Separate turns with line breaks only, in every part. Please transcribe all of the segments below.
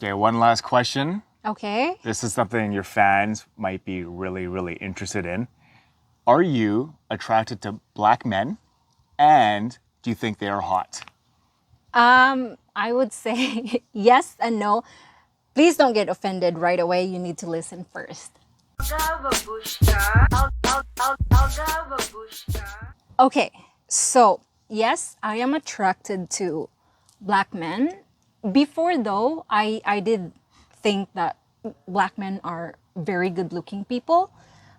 Okay, one last question.
Okay.
This is something your fans might be really, really interested in. Are you attracted to black men? And do you think they are hot?
I would say yes and no. Please don't get offended right away. You need to listen first. Okay, so yes, I am attracted to black men. Before though, I did think that black men are very good looking people.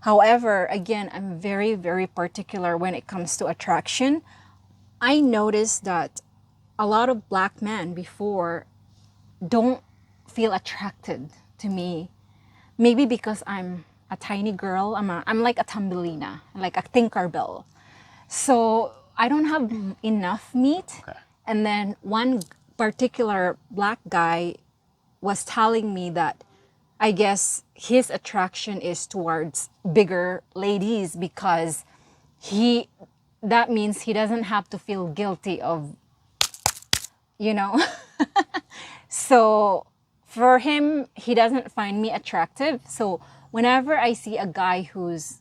However, again, I'm very, very particular when it comes to attraction. I noticed that a lot of black men before don't feel attracted to me. Maybe because I'm a tiny girl. I'm like a Thumbelina, like a Tinkerbell. So I don't have enough meat.
Okay.
And then one particular black guy was telling me that I guess his attraction is towards bigger ladies because he that means he doesn't have to feel guilty of, you know. So for him, he doesn't find me attractive. So whenever I see a guy who's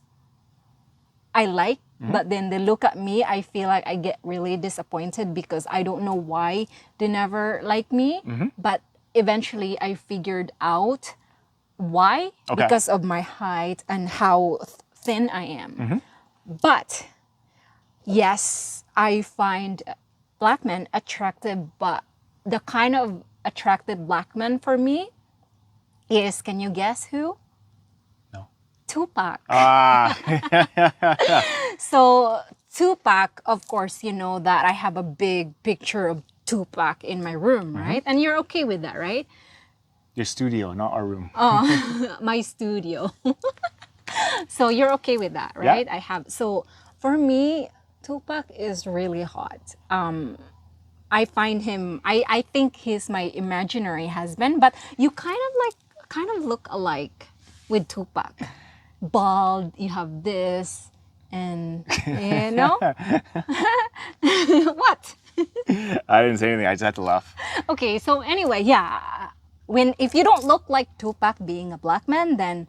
I like, but then they look at me, I feel like I get really disappointed because I don't know why they never like me. But eventually I figured out why,
Okay.
because of my height and how thin I am. But yes, I find black men attractive, but the kind of attractive black men for me is, can you guess who?
No.
Tupac.
Ah,
So Tupac, of course, you know that I have a big picture of Tupac in my room, right? And you're okay with that, right?
your studio, not our room.
My studio. So you're okay with that, right?
Yeah.
I have. So for me, Tupac is really hot. I find him. I think he's my imaginary husband, but you kind of look alike with Tupac. Bald. You have this, and you know what?
I didn't say anything. I just had to laugh.
Okay. So anyway, yeah. If you don't look like Tupac being a black man, then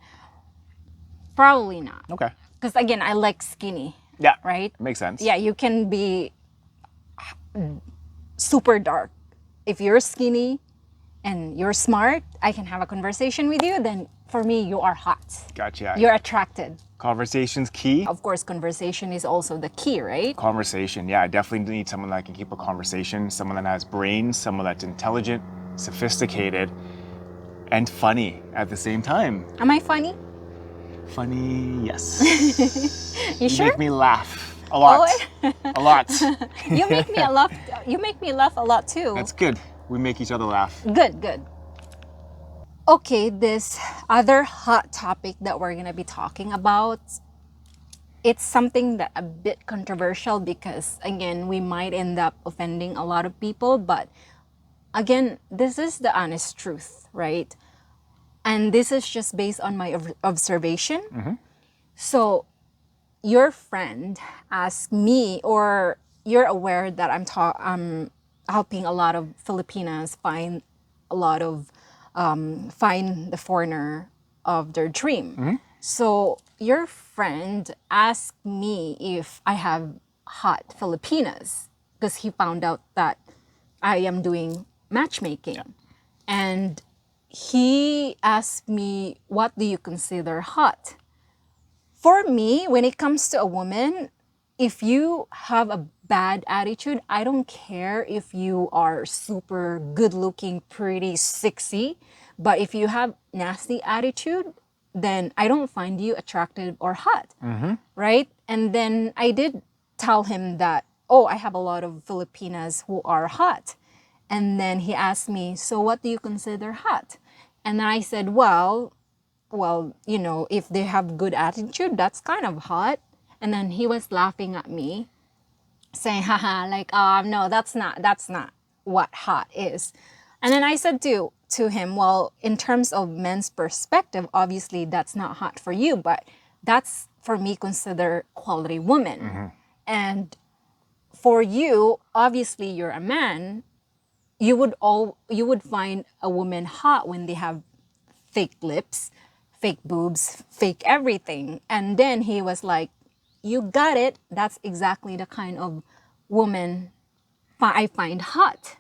probably not.
Okay.
Because again, I like skinny.
Yeah.
Right?
Makes sense.
Yeah, you can be super dark. If you're skinny and you're smart, I can have a conversation with you, then for me, you are hot.
Gotcha.
You're attracted.
Conversation's key.
Of course, conversation is also the key, right?
Conversation. Yeah, I definitely need someone that can keep a conversation, someone that has brains, someone that's intelligent, sophisticated, and funny at the same time.
Am I funny?
Funny, yes.
You sure?
Make me laugh a lot. A lot.
You make me laugh. You make me laugh a lot too.
That's good. We make each other laugh.
Good, good. Okay, this other hot topic that we're gonna be talking about, it's something that a bit controversial because again, we might end up offending a lot of people, but again, this is the honest truth, right? And this is just based on my observation. So your friend asked me, or you're aware that I'm helping a lot of Filipinas find a lot of find the foreigner of their dream. So your friend asked me if I have hot Filipinas because he found out that I am doing matchmaking. And he asked me, what do you consider hot? For me, when it comes to a woman, if you have a bad attitude, I don't care if you are super good looking, pretty, sexy, but if you have nasty attitude, then I don't find you attractive or hot, right? And then I did tell him that, oh, I have a lot of Filipinas who are hot. And then he asked me, so what do you consider hot? And then I said, well, you know, if they have good attitude, that's kind of hot. And then he was laughing at me, saying, haha, like, no, that's not what hot is. And then I said to him, well, in terms of men's perspective, obviously that's not hot for you, but that's for me consider quality woman. And for you, obviously you're a man, you would find a woman hot when they have fake lips, fake boobs, fake everything. And then he was like, "You got it. That's exactly the kind of woman I find hot."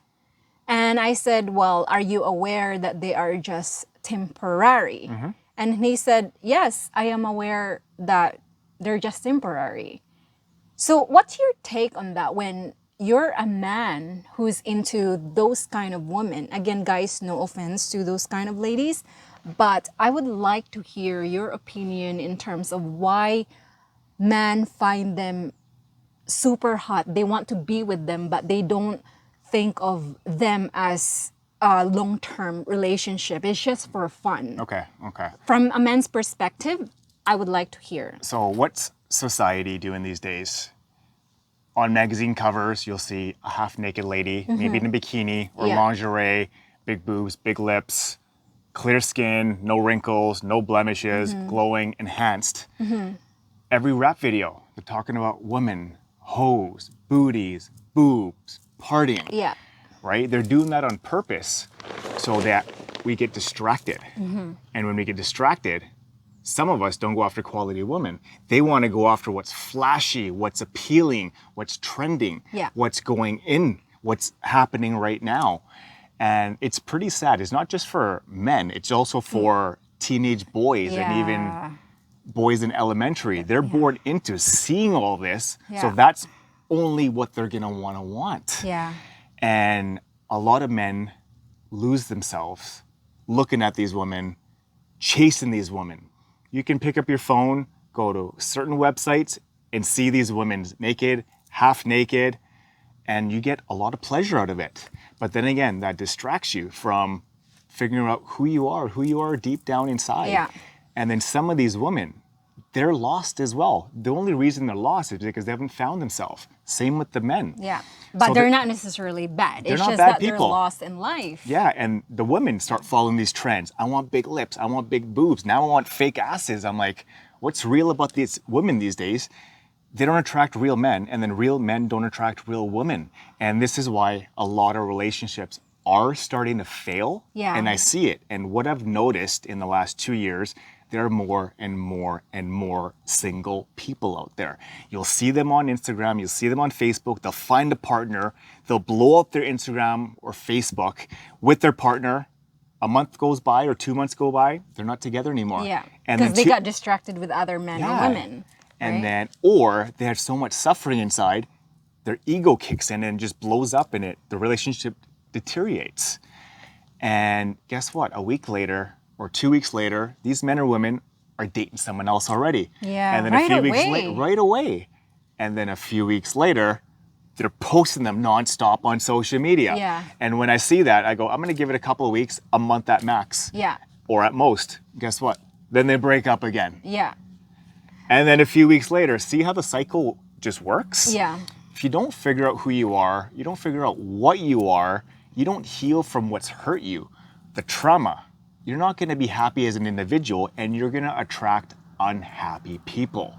And I said, "Well, are you aware that they are just temporary?" And he said, "Yes, I am aware that they're just temporary." So, what's your take on that when you're a man who's into those kind of women? Again, guys, no offense to those kind of ladies, but I would like to hear your opinion in terms of why men find them super hot. They want to be with them, but they don't think of them as a long-term relationship. It's just for fun.
Okay, okay.
From a man's perspective, I would like to hear.
So what's society doing these days? On magazine covers, you'll see a half-naked lady, maybe in a bikini or
Yeah.
lingerie, big boobs, big lips, clear skin, no wrinkles, no blemishes, glowing, enhanced. Every rap video, they're talking about women, hoes, booties, boobs, partying,
Yeah.
right? They're doing that on purpose so that we get distracted. And when we get distracted, some of us don't go after quality women. They want to go after what's flashy, what's appealing, what's trending,
Yeah.
what's going in, what's happening right now. And it's pretty sad. It's not just for men, it's also for teenage boys and even
Yeah.
boys in elementary. They're born into seeing all this. So
Yeah.
that's only what they're going to want.
Yeah.
And a lot of men lose themselves looking at these women, chasing these women. You can pick up your phone, go to certain websites, and see these women naked, half naked, and you get a lot of pleasure out of it. But then again, that distracts you from figuring out who you are deep down inside.
Yeah.
And then some of these women, they're lost as well. The only reason they're lost is because they haven't found themselves. Same with the men.
Yeah. But
So
they're
they're-
not necessarily bad.
They're
It's
not
just
bad
that they're
people.
lost in life.
Yeah, and the women start following these trends. I want big lips. I want big boobs. Now I want fake asses. I'm like, what's real about these women these days? They don't attract real men, and then real men don't attract real women. And this is why a lot of relationships are starting to fail.
Yeah.
And I see it. And what I've noticed in the last 2 years, there are more and more and more single people out there. You'll see them on Instagram, you'll see them on Facebook, they'll find a partner, they'll blow up their Instagram or Facebook with their partner. A month goes by or 2 months go by, they're not together anymore.
Yeah.
And
Because
then
they
two-
got distracted with other men
Yeah.
or women.
and
right?
then, or they have so much suffering inside, their ego kicks in and just blows up in it. The relationship deteriorates. And guess what? A week later or 2 weeks later, these men or women are dating someone else already.
Yeah,
And then
right
a few weeks
away.
later, right away. And then a few weeks later, they're posting them nonstop on social media.
Yeah.
And when I see that, I go, I'm gonna give it a couple of weeks, a month at max.
Yeah.
Or at most. Guess what? Then they break up again.
Yeah.
And then a few weeks later, see how the cycle just works?
Yeah.
If you don't figure out who you are, you don't figure out what you are, you don't heal from what's hurt you, the trauma, you're not going to be happy as an individual and you're going to attract unhappy people.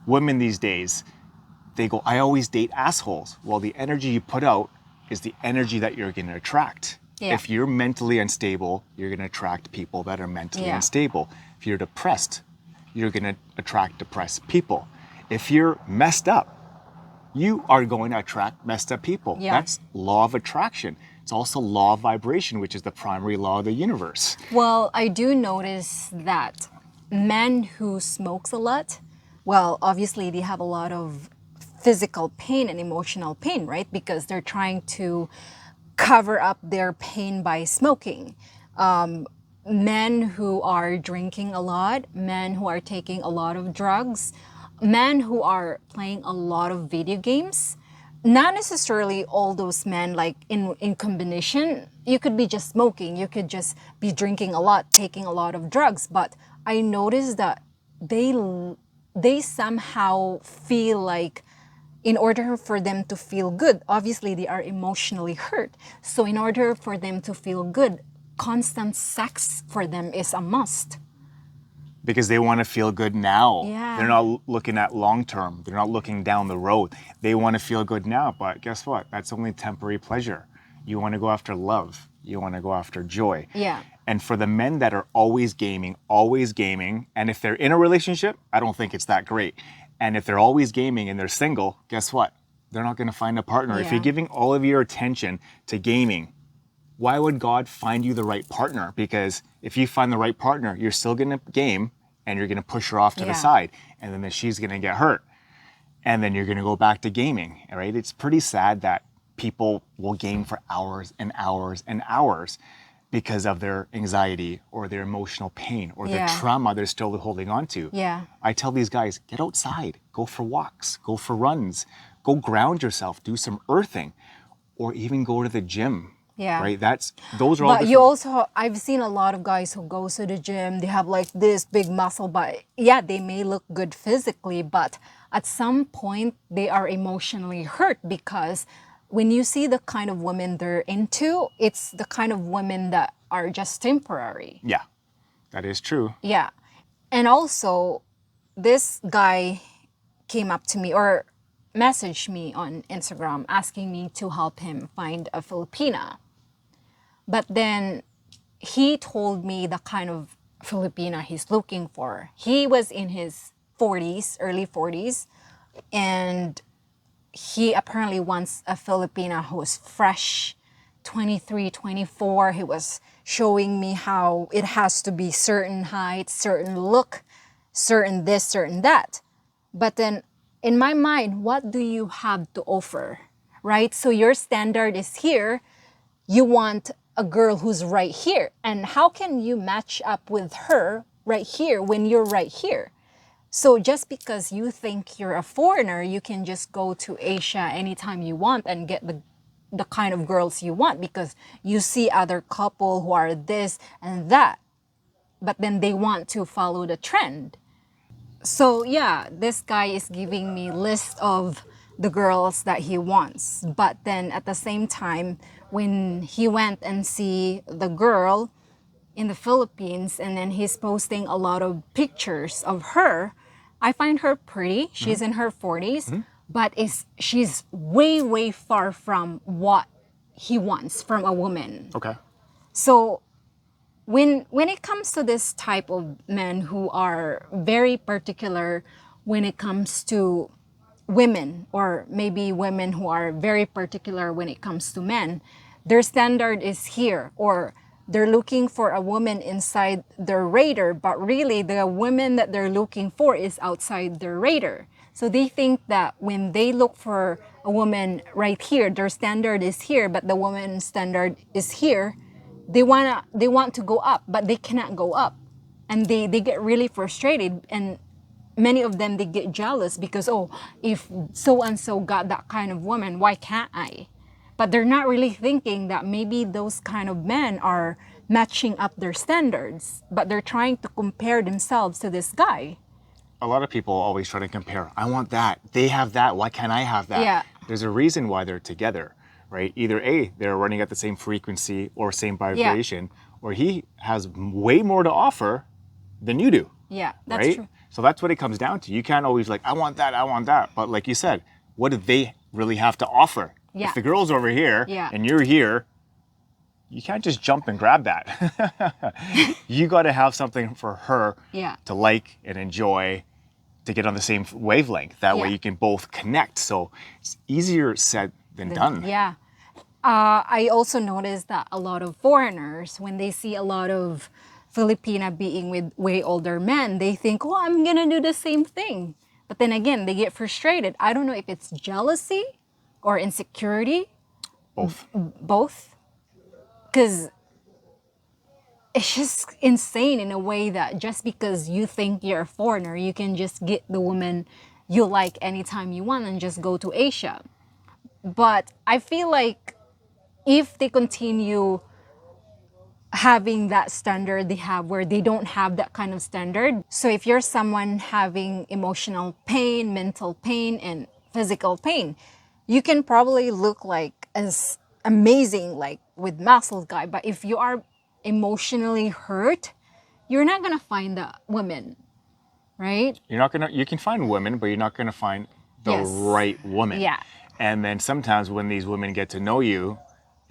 Women these days, they go, I always date assholes. Well, the energy you put out is the energy that you're going to attract.
Yeah.
If you're mentally unstable, you're going to attract people that are mentally
Yeah.
unstable. If you're depressed, you're going to attract depressed people. If you're messed up, you are going to attract messed up people.
Yeah.
That's law of attraction. It's also law of vibration, which is the primary law of the universe.
Well, I do notice that men who smokes a lot, well, obviously they have a lot of physical pain and emotional pain, right? Because they're trying to cover up their pain by smoking. Men who are drinking a lot, men who are taking a lot of drugs, men who are playing a lot of video games. Not necessarily all those men like in combination. You could be just smoking, you could just be drinking a lot, taking a lot of drugs, but I noticed that they somehow feel like in order for them to feel good, obviously they are emotionally hurt. So in order for them to feel good, constant sex for them is a must.
Because they want to feel good now.
Yeah.
They're not looking at long term. They're not looking down the road. They want to feel good now, but guess what? That's only temporary pleasure. You want to go after love. You want to go after joy.
Yeah.
And for the men that are always gaming, and if they're in a relationship, I don't think it's that great. And if they're always gaming and they're single, guess what? They're not going to find a partner. If
Yeah.
you're giving all of your attention to gaming, why would God find you the right partner? Because if you find the right partner, you're still going to game and you're going to push her off to the
Yeah.
side. And then she's going to get hurt. And then you're going to go back to gaming, right? It's pretty sad that people will game for hours and hours and hours because of their anxiety or their emotional pain or their
Yeah.
trauma they're still holding on to.
Yeah.
I tell these guys, get outside, go for walks, go for runs, go ground yourself, do some earthing, or even go to the gym.
Yeah.
Right? Those are all
But you
different-
also, I've seen a lot of guys who go to the gym, they have like this big muscle, but yeah, they may look good physically, but at some point they are emotionally hurt because when you see the kind of women they're into, it's the kind of women that are just temporary.
Yeah, that is true.
Yeah. And also, this guy came up to me or messaged me on Instagram asking me to help him find a Filipina. But then he told me the kind of Filipina he's looking for. He was in his 40s, early 40s, and he apparently wants a Filipina who's fresh, 23, 24. He was showing me how it has to be certain height, certain look, certain this, certain that. But then in my mind, what do you have to offer, right? So your standard is here. You want a girl who's right here. And how can you match up with her right here when you're right here? So just because you think you're a foreigner, you can just go to Asia anytime you want and get the kind of girls you want because you see other couple who are this and that, but then they want to follow the trend. So yeah, this guy is giving me list of the girls that he wants, but then at the same time, when he went and see the girl in the Philippines and then he's posting a lot of pictures of her, I find her pretty. She's in her 40s, but she's way, way far from what he wants from a woman.
Okay.
So when it comes to this type of men who are very particular when it comes to women, or maybe women who are very particular when it comes to men, their standard is here, or they're looking for a woman inside their radar, but really the woman that they're looking for is outside their radar. So they think that when they look for a woman right here, their standard is here, but the woman's standard is here. They want to go up, but they cannot go up. And they get really frustrated, and many of them, they get jealous because, oh, if so-and-so got that kind of woman, why can't I? But they're not really thinking that maybe those kind of men are matching up their standards, but they're trying to compare themselves to this guy.
A lot of people always try to compare. I want that. They have that. Why can't I have that?
Yeah.
There's a reason why they're together, right? Either A, they're running at the same frequency or same vibration, or he has way more to offer than you do.
Yeah, that's
right?
true.
So that's what it comes down to. You can't always like, I want that, I want that. But like you said, what do they really have to offer?
Yeah.
If the girl's over here
Yeah.
and you're here, you can't just jump and grab that. You got to have something for her
Yeah.
to like and enjoy, to get on the same wavelength. That way
Yeah.
you can both connect. So it's easier said than done.
Yeah. I also noticed that a lot of foreigners, when they see a lot of Filipina being with way older men, they think, oh, I'm going to do the same thing. But then again, they get frustrated. I don't know if it's jealousy or insecurity,
Both.
both. Because it's just insane in a way that just because you think you're a foreigner, you can just get the woman you like anytime you want and just go to Asia. But I feel like if they continue having that standard they have where they don't have that kind of standard. So if you're someone having emotional pain, mental pain, and physical pain, you can probably look like as amazing, like with muscles guy. But if you are emotionally hurt, you're not gonna find that woman, right?
You can find women, but you're not gonna find the
Yes.
right woman.
Yeah.
And then sometimes when these women get to know you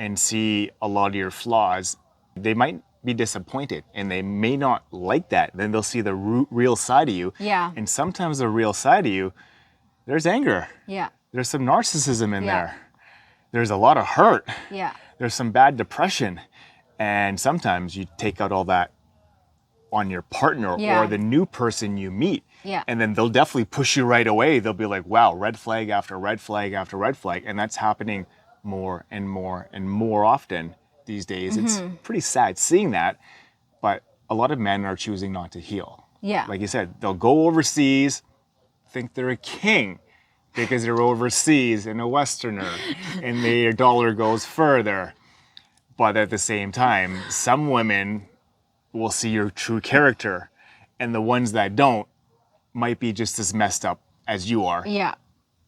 and see a lot of your flaws, they might be disappointed and they may not like that. Then they'll see the real side of you.
Yeah.
And sometimes the real side of you, there's anger.
Yeah.
There's some narcissism in
Yeah.
there. There's a lot of hurt.
Yeah.
There's some bad depression. And sometimes you take out all that on your partner
Yeah.
or the new person you meet.
Yeah.
And then they'll definitely push you right away. They'll be like, wow, red flag after red flag after red flag. And that's happening more and more and more often these days. It's pretty sad seeing that. But a lot of men are choosing not to heal.
Yeah.
Like you said, they'll go overseas, think they're a king because they're overseas and a Westerner and their dollar goes further. But at the same time, some women will see your true character, and the ones that don't might be just as messed up as you are,
Yeah.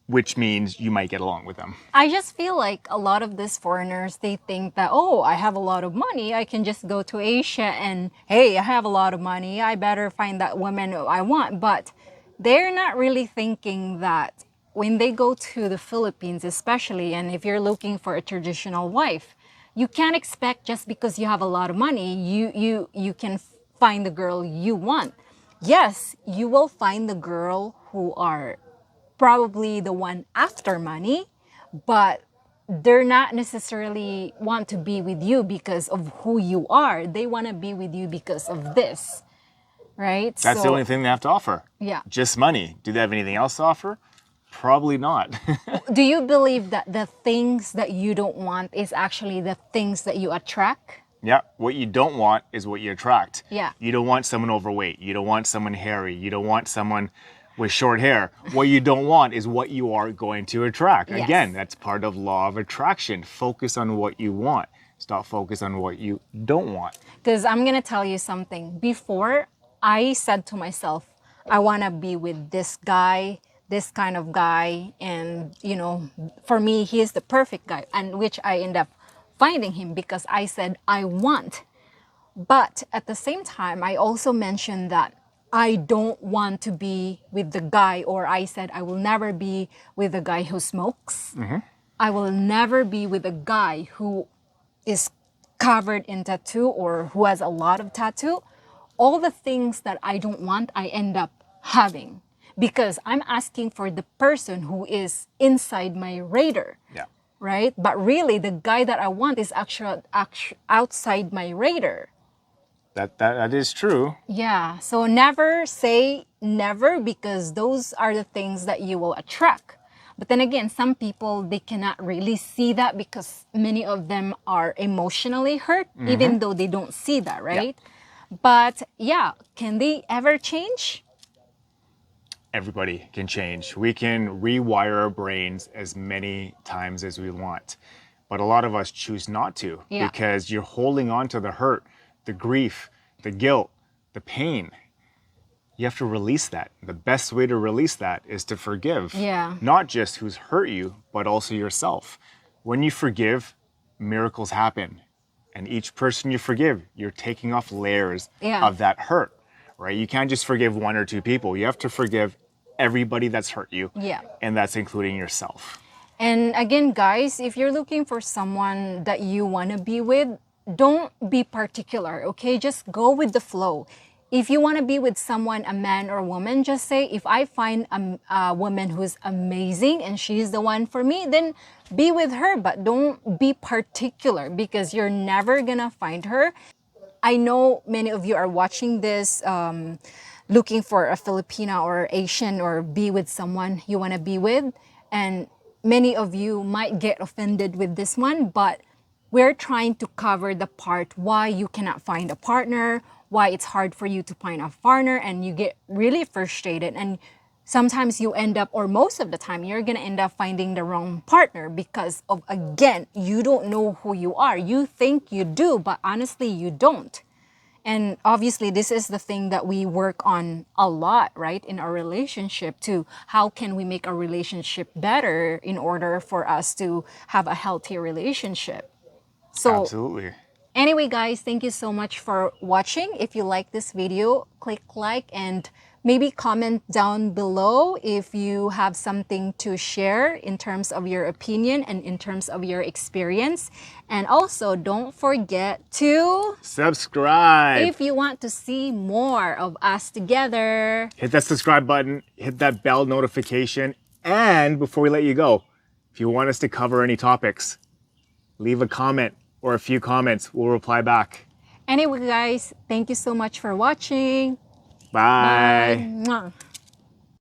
which means you might get along with them.
I just feel like a lot of these foreigners, they think that, oh, I have a lot of money. I can just go to Asia and, hey, I have a lot of money. I better find that woman I want. But they're not really thinking that when they go to the Philippines, especially, and if you're looking for a traditional wife, you can't expect just because you have a lot of money, you can find the girl you want. Yes, you will find the girl who are probably the one after money, but they're not necessarily want to be with you because of who you are. They want to be with you because of this, right?
That's the only thing they have to offer.
Yeah.
Just money. Do they have anything else to offer? Probably not.
Do you believe that the things that you don't want is actually the things that you attract?
Yeah, what you don't want is what you attract.
Yeah.
You don't want someone overweight. You don't want someone hairy. You don't want someone with short hair. What you don't want is what you are going to attract.
Yes.
Again, that's part of law of attraction. Focus on what you want. Stop focus on what you don't want.
Because I'm going to tell you something. Before, I said to myself, I want to be with this guy, this kind of guy. And, you know, for me, he is the perfect guy. And which I end up finding him because I said, I want. But at the same time, I also mentioned that I don't want to be with the guy, or I said I will never be with a guy who smokes. I will never be with a guy who is covered in tattoo or who has a lot of tattoo. All the things that I don't want, I end up having because I'm asking for the person who is inside my radar.
Yeah.
Right? But really, the guy that I want is actually outside my radar.
That is true.
Yeah. So never say never because those are the things that you will attract. But then again, some people, they cannot really see that because many of them are emotionally hurt, even though they don't see that, right? Yeah. But yeah, can they ever change?
Everybody can change. We can rewire our brains as many times as we want. But a lot of us choose not to because you're holding on to the hurt, the grief, the guilt, the pain. You have to release that. The best way to release that is to forgive.
Yeah.
Not just who's hurt you, but also yourself. When you forgive, miracles happen. And each person you forgive, you're taking off layers of that hurt, right? You can't just forgive one or two people. You have to forgive everybody that's hurt you.
Yeah.
And that's including yourself.
And again, guys, if you're looking for someone that you want to be with, don't be particular, okay? Just go with the flow. If you want to be with someone, a man or woman, just say, if I find a woman who's amazing and she's the one for me, then be with her. But don't be particular because you're never going to find her. I know many of you are watching this looking for a Filipina or Asian or be with someone you want to be with. And many of you might get offended with this one, but we're trying to cover the part why you cannot find a partner, why it's hard for you to find a partner, and you get really frustrated. And sometimes you end up, or most of the time, you're going to end up finding the wrong partner because of, again, you don't know who you are. You think you do, but honestly, you don't. And obviously, this is the thing that we work on a lot, right, in our relationship too. How can we make our relationship better in order for us to have a healthy relationship? So,
absolutely.
Anyway, guys, thank you so much for watching. If you like this video, click like and Maybe comment down below if you have something to share in terms of your opinion and in terms of your experience. And also, don't forget to
Subscribe.
if you want to see more of us together.
Hit that subscribe button, hit that bell notification, and before we let you go, if you want us to cover any topics, leave a comment or a few comments. We'll reply back.
Anyway, guys, thank you so much for watching.
Bye.
Bye. Mwah.